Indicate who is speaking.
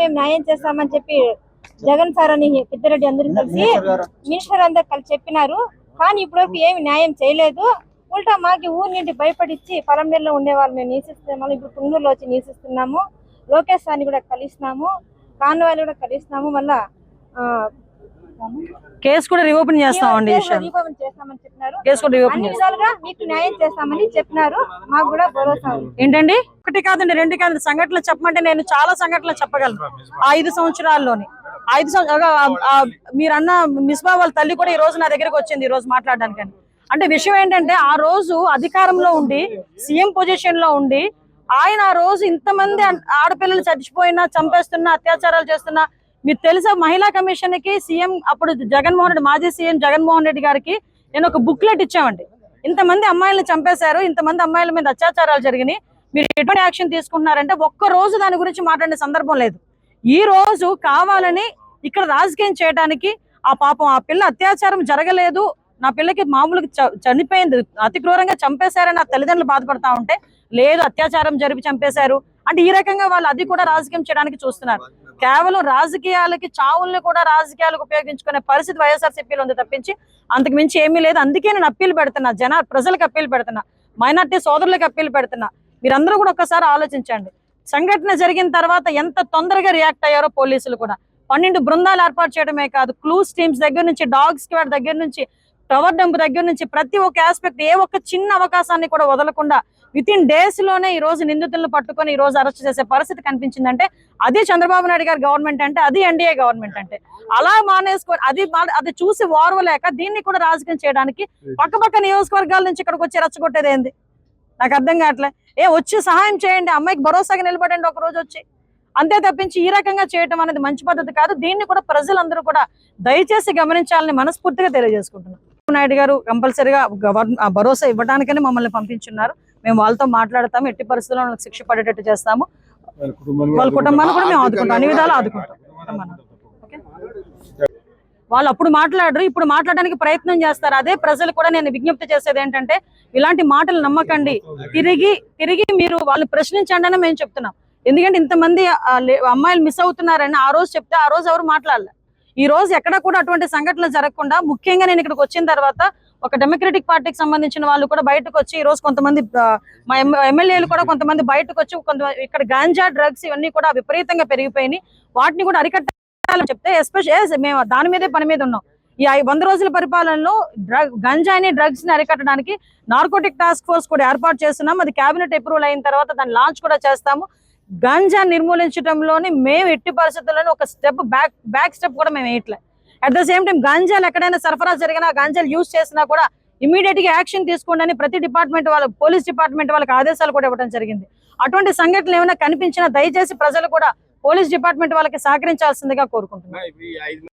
Speaker 1: మేము న్యాయం చేస్తామని చెప్పి జగన్ సార్ అని పెద్దిరెడ్డి అందరూ కలిసి మినిస్టర్ అందరు కలిసి చెప్పినారు. కానీ ఇప్పటివరకు ఏమి న్యాయం చేయలేదు. ఉల్టా మాకి ఊరి నుండి భయపడిచ్చి పొలంనేరులో ఉండేవాళ్ళు మేము నివసిస్తున్నాము. ఇప్పుడు పుంగూరులో వచ్చి నివసిస్తున్నాము. లోకేష్ సార్ని కూడా కలిసినాము, కాన్వాయిని కూడా కలిసినాము. మళ్ళా
Speaker 2: కేసు కూడా రీఓపెన్ చేస్తామండి,
Speaker 1: రీఓపెన్ చేస్తామని చెప్పినారు. అన్ని విధాలుగా మీకు న్యాయం చేస్తామని చెప్పినారు. మాకు కూడా భరోసా ఉంది.
Speaker 2: ఏంటండి, ఒకటి కాదండి, రెండు కాదండి, సంఘటనలు చెప్పమంటే నేను చాలా సంఘటనలు చెప్పగలను. 5 సంవత్సరాల్లోని 5 సంవత్సరాలు మీరన్న మిస్బా వాళ్ళ తల్లి కూడా ఈ రోజు నా దగ్గరకు వచ్చింది, ఈ రోజు మాట్లాడడానికి. అంటే విషయం ఏంటంటే, ఆ రోజు అధికారంలో ఉండి సీఎం పొజిషన్ లో ఉండి ఆయన ఆ రోజు ఇంతమంది ఆడపిల్లలు చచ్చిపోయినా, చంపేస్తున్నా, అత్యాచారాలు చేస్తున్నా, మీరు తెలుసా మహిళా కమిషన్ కి సీఎం అప్పుడు జగన్మోహన్ రెడ్డి, మాజీ సీఎం జగన్మోహన్ రెడ్డి గారికి నేను ఒక బుక్లెట్ ఇచ్చామండి. ఇంతమంది అమ్మాయిలను చంపేశారు, ఇంతమంది అమ్మాయిల మీద అత్యాచారాలు జరిగినాయి, మీరు ఎటువంటి యాక్షన్ తీసుకుంటున్నారంటే ఒక్క రోజు దాని గురించి మాట్లాడే సందర్భం లేదు. ఈ రోజు కావాలని ఇక్కడ రాజకీయం చేయడానికి, ఆ పాపం ఆ పిల్ల అత్యాచారం జరగలేదు, నా పిల్లకి మామూలుగా చనిపోయింది, అతి క్రూరంగా చంపేశారని ఆ తల్లిదండ్రులు బాధపడతా ఉంటే, లేదు అత్యాచారం జరిపి చంపేశారు అంటే ఈ రకంగా వాళ్ళు అది కూడా రాజకీయం చేయడానికి చూస్తున్నారు. కేవలం రాజకీయాలకి, చావుల్ని కూడా రాజకీయాలకు ఉపయోగించుకునే పరిస్థితి వైఎస్ఆర్సీపీలో ఉంది తప్పించి అంతకు మించి ఏమీ లేదు. అందుకే నేను అప్పీల్ పెడుతున్నా, ప్రజలకు అప్పీల్ పెడుతున్నా, మైనార్టీ సోదరులకు అప్పీల్ పెడుతున్నా, మీరందరూ కూడా ఒక్కసారి ఆలోచించండి. సంఘటన జరిగిన తర్వాత ఎంత తొందరగా రియాక్ట్ అయ్యారో పోలీసులు కూడా. 12 బృందాలు ఏర్పాటు చేయడమే కాదు, క్లూస్ టీమ్స్ దగ్గర నుంచి, డాగ్ స్క్వాడ్ దగ్గర నుంచి, టవర్ డంప్ దగ్గర నుంచి ప్రతి ఒక్క ఆస్పెక్ట్, ఏ ఒక్క చిన్న అవకాశాన్ని కూడా వదలకుండా వితిన్ డేస్ లోనే ఈ రోజు నిందితులను పట్టుకొని ఈ రోజు అరెస్ట్ చేసే పరిస్థితి కనిపించిందంటే అది చంద్రబాబు నాయుడు గారి గవర్నమెంట్ అంటే, అది ఎన్డీఏ గవర్నమెంట్ అంటే. అలా మానేసుకొని అది చూసి ఓర్వలేక దీన్ని కూడా రాజకీయం చేయడానికి పక్కపక్క నియోజకవర్గాల నుంచి ఇక్కడికి వచ్చి రెచ్చగొట్టేది ఏంది నాకు అర్థం కావట్లే. వచ్చి సహాయం చేయండి, అమ్మాయికి భరోసాగా నిలబడండి ఒక రోజు వచ్చి, అంతే తప్పించి ఈ రకంగా చేయటం అనేది మంచి పద్ధతి కాదు. దీన్ని కూడా ప్రజలందరూ కూడా దయచేసి గమనించాలని మనస్ఫూర్తిగా తెలియజేసుకుంటున్నాం. నాయుడు గారు కంపల్సరీగా భరోసా ఇవ్వడానికనే మమ్మల్ని పంపించున్నారు. మేము వాళ్ళతో మాట్లాడతాము, ఎట్టి పరిస్థితుల్లో శిక్ష పడేటట్టు చేస్తాము, వాళ్ళ కుటుంబాన్ని కూడా మేము ఆదుకుంటాం, అన్ని విధాలు ఆదుకుంటాం. వాళ్ళు అప్పుడు మాట్లాడరు, ఇప్పుడు మాట్లాడడానికి ప్రయత్నం చేస్తారు. అదే ప్రజలు కూడా నేను విజ్ఞప్తి చేసేది ఏంటంటే, ఇలాంటి మాటలు నమ్మకండి, తిరిగి మీరు వాళ్ళు ప్రశ్నించండి అని మేము చెప్తున్నాం. ఎందుకంటే ఇంతమంది అమ్మాయిలు మిస్ అవుతున్నారని ఆ రోజు చెప్తే ఆ రోజు ఎవరు మాట్లాడలే. ఈ రోజు ఎక్కడ కూడా అటువంటి సంఘటనలు జరగకుండా, ముఖ్యంగా నేను ఇక్కడికి వచ్చిన తర్వాత ఒక డెమోక్రటిక్ పార్టీకి సంబంధించిన వాళ్ళు కూడా బయటకు వచ్చి, ఈ రోజు కొంతమంది మా ఎమ్మెల్యేలు కూడా కొంతమంది బయటకు వచ్చి, ఇక్కడ గాంజా, డ్రగ్స్ ఇవన్నీ కూడా విపరీతంగా పెరిగిపోయినాయి, వాటిని కూడా అరికట్టాలని చెప్తే ఎస్పెషల్ మేము దాని మీదే పని మీద ఉన్నాం. ఈ 100 రోజుల పరిపాలనలో గంజాని, డ్రగ్స్ ని అరికట్టడానికి నార్కోటిక్ టాస్క్ ఫోర్స్ కూడా ఏర్పాటు చేస్తున్నాం. అది కేబినెట్ అప్రూవల్ అయిన తర్వాత దాన్ని లాంచ్ కూడా చేస్తాము. గంజా నిర్మూలించడంలోని మేము ఎట్టి పరిస్థితుల్లోనే ఒక స్టెప్ బ్యాక్ స్టెప్ కూడా మేము వేయట్లే. అట్ ద సేమ్ టైం గంజాలు ఎక్కడైనా సరఫరా జరిగినా, గంజాలు యూజ్ చేసినా కూడా ఇమీడియట్ గా యాక్షన్ తీసుకోండి అని ప్రతి డిపార్ట్మెంట్ వాళ్ళ, పోలీస్ డిపార్ట్మెంట్ వాళ్ళకి ఆదేశాలు కూడా ఇవ్వడం జరిగింది. అటువంటి సంఘటనలు ఏమైనా కనిపించినా దయచేసి ప్రజలు కూడా పోలీస్ డిపార్ట్మెంట్ వాళ్ళకి సహకరించాల్సిందిగా కోరుకుంటున్నాను.